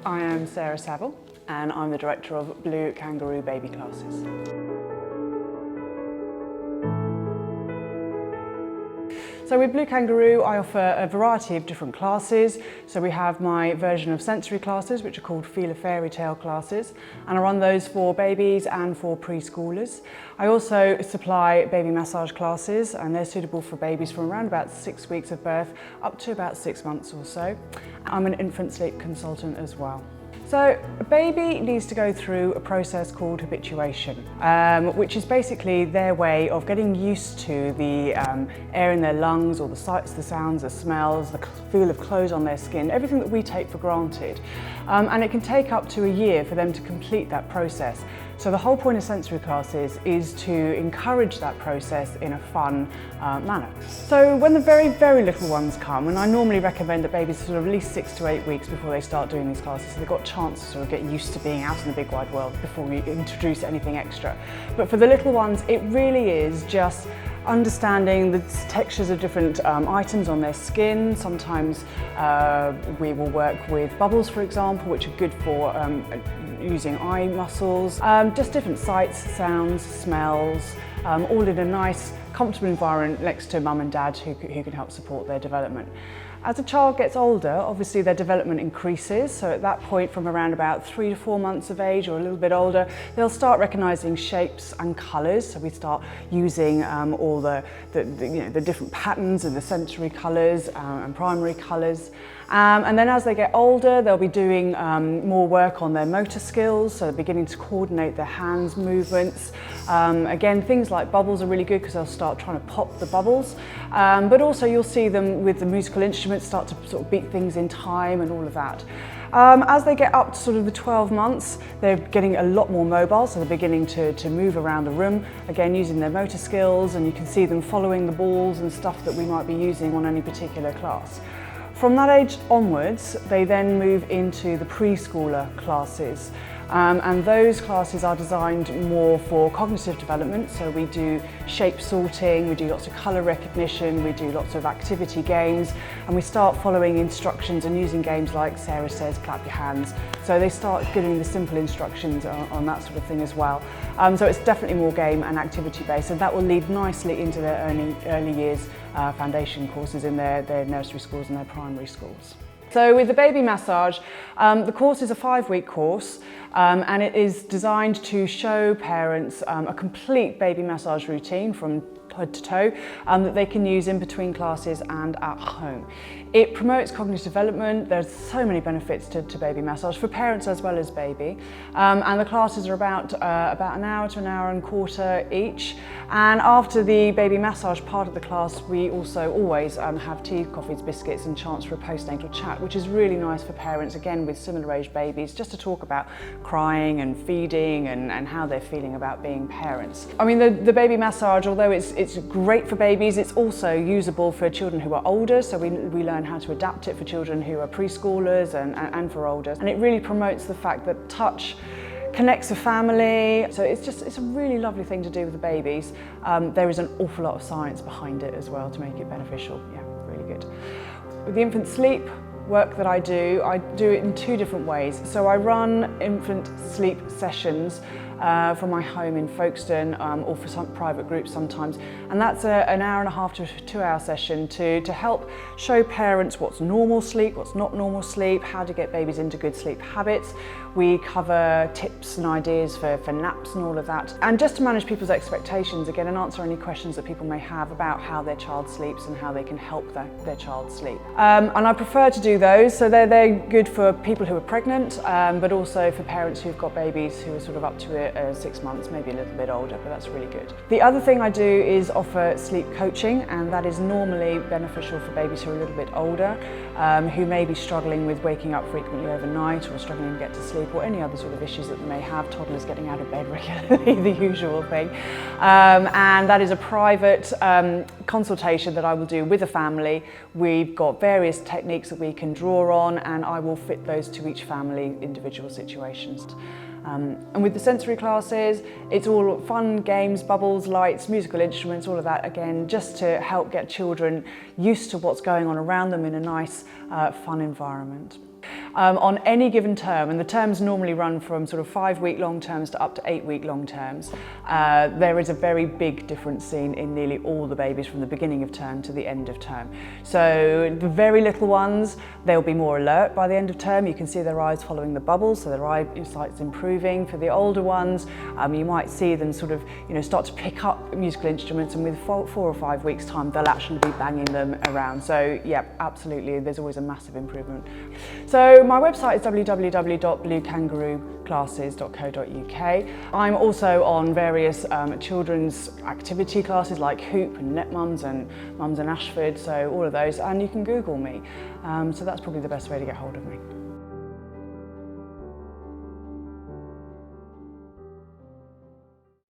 I am Sarah Saville and I'm the director of Blue Kangaroo Baby Classes. So with Blue Kangaroo I offer a variety of different classes. So we have my version of sensory classes which are called Feel a Fairy Tale classes, and I run those for babies and for preschoolers. I also supply baby massage classes and they're suitable for babies from around about 6 weeks of birth up to about 6 months or so. I'm an infant sleep consultant as well. So a baby needs to go through a process called habituation, which is basically their way of getting used to the air in their lungs, or the sights, the sounds, the smells, the feel of clothes on their skin, everything that we take for granted. And it can take up to a year for them to complete that process. So the whole point of sensory classes is to encourage that process in a fun manner. So when the very, very little ones come, and I normally recommend that babies sort of at least 6 to 8 weeks before they start doing these classes, so they've got a chance to sort of get used to being out in the big wide world before we introduce anything extra. But for the little ones, it really is just understanding the textures of different items on their skin. Sometimes we will work with bubbles, for example, which are good for using eye muscles. Just different sights, sounds, smells, all in a nice, comfortable environment next to mum and dad who can help support their development. As a child gets older, obviously their development increases, so at that point from around about 3 to 4 months of age or a little bit older, they'll start recognising shapes and colours, so we start using all the different patterns and the sensory colours and primary colours. And then as they get older, they'll be doing more work on their motor skills, so they're beginning to coordinate their hands movements. Again, things like bubbles are really good because they'll start trying to pop the bubbles, but also you'll see them with the musical instruments start to sort of beat things in time and all of that. As they get up to sort of the 12 months, they're getting a lot more mobile, so they're beginning to move around the room, again using their motor skills, and you can see them following the balls and stuff that we might be using on any particular class. From that age onwards, they then move into the preschooler classes. And those classes are designed more for cognitive development, so we do shape sorting, we do lots of colour recognition, we do lots of activity games, and we start following instructions and using games like Sarah says, clap your hands. So they start giving the simple instructions on that sort of thing as well. So it's definitely more game and activity based, and that will lead nicely into their early years foundation courses in their nursery schools and their primary schools. So with the baby massage, the course is a 5-week course, and it is designed to show parents a complete baby massage routine from head to toe that they can use in between classes and at home. It promotes cognitive development. There's so many benefits to baby massage for parents as well as baby, and the classes are about an hour to an hour and a quarter each. And after the baby massage part of the class, we also always have tea, coffees, biscuits and chance for a postnatal chat, which is really nice for parents, again with similar age babies, just to talk about crying and feeding and how they're feeling about being parents. I mean, the baby massage, although it's great for babies, it's also usable for children who are older, so we learn how to adapt it for children who are preschoolers and for older. And it really promotes the fact that touch connects the family, so it's a really lovely thing to do with the babies. There is an awful lot of science behind it as well to make it beneficial. Yeah, really good. With the infant sleep work that I do it in 2 different ways. So I run infant sleep sessions from my home in Folkestone, or for some private groups sometimes, and that's an hour and a half to 2-hour session to help show parents what's normal sleep, what's not normal sleep, how to get babies into good sleep habits. We cover tips and ideas for naps and all of that, and just to manage people's expectations again and answer any questions that people may have about how their child sleeps and how they can help their child sleep. And I prefer to do those, so they're good for people who are pregnant, but also for parents who've got babies who are sort of up to 6 months, maybe a little bit older, but that's really good. The other thing I do is offer sleep coaching, and that is normally beneficial for babies who are a little bit older, who may be struggling with waking up frequently overnight or struggling to get to sleep, or any other sort of issues that they may have, toddlers getting out of bed regularly, the usual thing. And that is a private consultation that I will do with a family. We've got various techniques that we can draw on, and I will fit those to each family individual situations. And with the sensory classes, it's all fun, games, bubbles, lights, musical instruments, all of that, again, just to help get children used to what's going on around them in a nice, fun environment. on any given term, and the terms normally run from sort of 5-week long terms to up to 8-week long terms, there is a very big difference seen in nearly all the babies from the beginning of term to the end of term. So the very little ones, they'll be more alert by the end of term. You can see their eyes following the bubbles, so their eyesight's improving. For the older ones, you might see them sort of, start to pick up musical instruments, and with 4 or 5 weeks time, they'll actually be banging them around. So yeah, absolutely, there's always a massive improvement. So my website is www.bluekangarooclasses.co.uk. I'm also on various children's activity classes like Hoop and Net Mums and Mums in Ashford, so all of those, and you can Google me. So that's probably the best way to get hold of me.